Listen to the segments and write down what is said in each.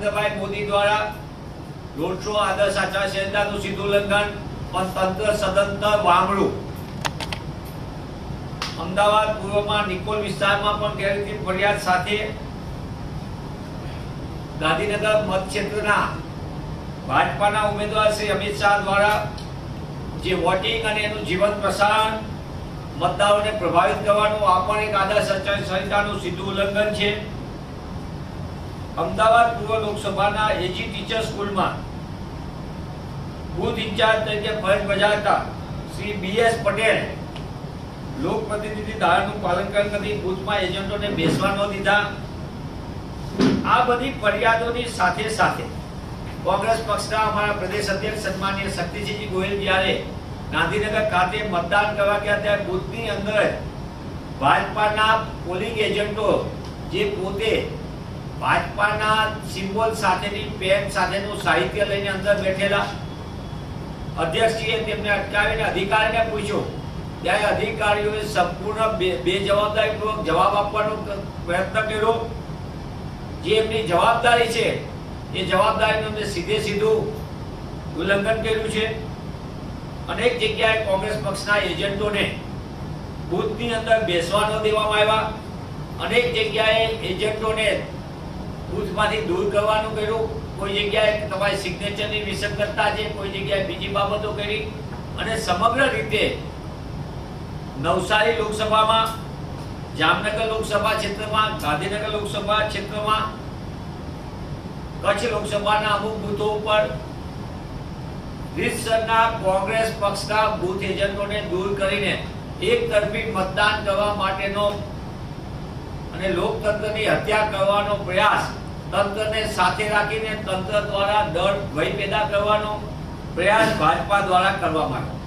નરેન્દ્રભાઈ મોદી દ્વારા road show આદર્શ આચાર સંહિતાનું સીધું ઉલ્લંઘન પણ તંત્ર સદંતર વાંગડું। અમદાવાદ પૂર્વમાં નિકોલ વિસ્તારમાં પણ ગેરરીતિ ફરિયાદ સાથે ગાંધીનગર મતક્ષેત્રના ભાજપાના ઉમેદવાર શ્રી અમિત શાહ દ્વારા જે વોટિંગ અને એનું જીવંત પ્રસારણ મતદારોને પ્રભાવિત કરવાનું આ પણ એક આદર્શ આચાર સંહિતાનું સીધું ઉલ્લંઘન છે। અમદાવાદ પૂર્વ લોકસભાના એજી ટીચર સ્કૂલમાં બૂથ ઇન્ચાર્જ તરીકે ફરજ બજાવતા શ્રી બીએસ પટેલ લોક પ્રતિનિધિ ધારાનું પાલન કર્યું નથી, બૂથમાં એજન્ટોને બેસવા ન દીધા। આ બધી ફરિયાદોની સાથે સાથે કોંગ્રેસ પક્ષના અમારા પ્રદેશ અધ્યક્ષ સન્માનીય શક્તિસિંહજી ગોહિલ જ્યારે ગાંધીનગર ખાતે મતદાન કરવા ગયા ત્યારે બૂથની અંદર ભાજપાના પોલિંગ એજન્ટો જે પોતે ભાજપાના સિમ્બોલ સાથેની પેન સાથેનું સાહિત્ય લઈને અંદર બેઠેલા અધ્યક્ષજીએ તેમને અટકાવીને અધિકારીને પૂછ્યું ત્યારે અધિકારીઓએ સંપૂર્ણ બેજવાબદારીપૂર્વક જવાબ આપવાનો પ્રયત્ન કર્યો। જે એમની જવાબદારી છે એ જવાબદારીનું એમને સીધું ઉલ્લંઘન કર્યું છે। અનેક જગ્યાએ કોંગ્રેસ પક્ષના એજન્ટોને બૂથની અંદર બેસવા ન દેવામાં આવ્યા, અનેક જગ્યાએ એજન્ટોને બૂથમાંથી દૂર કરવાનું કર્યું, કોઈ જગ્યાએ તમારી સિગ્નેચરની વિસંગતતા છે, કોઈ જગ્યાએ બીજી બાબતો કરી અને સમગ્ર રીતે નવસારી લોકસભામાં, જામનગર લોકસભા ક્ષેત્રમાં, ગાંધીનગર લોકસભા ક્ષેત્રમાં, કચ્છ લોકસભાના અમુક બૂથો ઉપર રીતસરના કોંગ્રેસ પક્ષના બૂથ એજન્ટોને દૂર કરીને એક તરફી મતદાન કરવા માટેનો અને લોકતંત્રની હત્યા કરવાનો પ્રયાસ, તંત્રને સાથે રાખીને તંત્ર દ્વારા ડર ભય પેદા કરવાનો પ્રયાસ ભાજપા દ્વારા કરવામાં આવ્યો।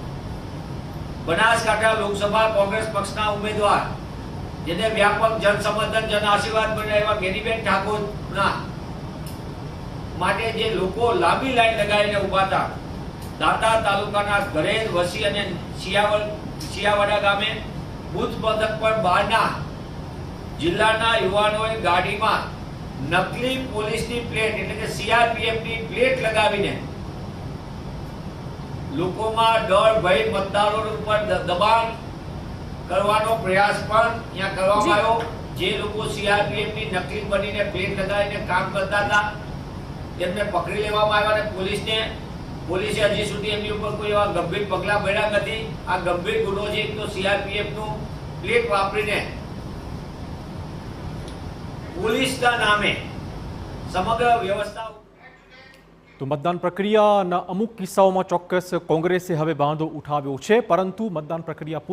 બનાસકાંઠા લોકસભા કોંગ્રેસ પક્ષના ઉમેદવાર જેને વ્યાપક જન સમર્થન જન આશીર્વાદ મળ્યા એવા ગેનીબેન ઠાકોરના માટે જે લોકો લાંબી લાઈન લગાવીને ઉભા હતા, દાંતા તાલુકાના ઘરેલ, વસી અને શિયાવાડા ગામે બૂથ મથક પર બહારના જિલ્લાના યુવાનોએ ગાડીમાં નકલી પોલીસની પ્લેટ એટલે કે સીઆરપીએફની પ્લેટ લગાવીને લોકોમાં ડર ભય, મતદારો ઉપર દબાણ કરવાનો પ્રયાસ પણ અહીંયા કરવામાં આવ્યો। જે લોકો સીઆરપીએફની નકલી બનીને પ્લેટ લગાવીને કામ કરતા હતા તેમને પકડી લેવામાં આવ્યા અને પોલીસે હજી સુધી એમની ઉપર કોઈ એવા ગંભીર પગલાં ભર્યા નથી। આ ગંભીર ગુનો છે, એક તો સીઆરપીએફનું પ્લેટ વાપરીને પોલીસના નામે સમગ્ર વ્યવસ્થા। તો મતદાન પ્રક્રિયાના અમુક કિસ્સાઓમાં ચોક્કસ કોંગ્રેસે હવે વાંધો ઉઠાવ્યો છે, પરંતુ મતદાન પ્રક્રિયા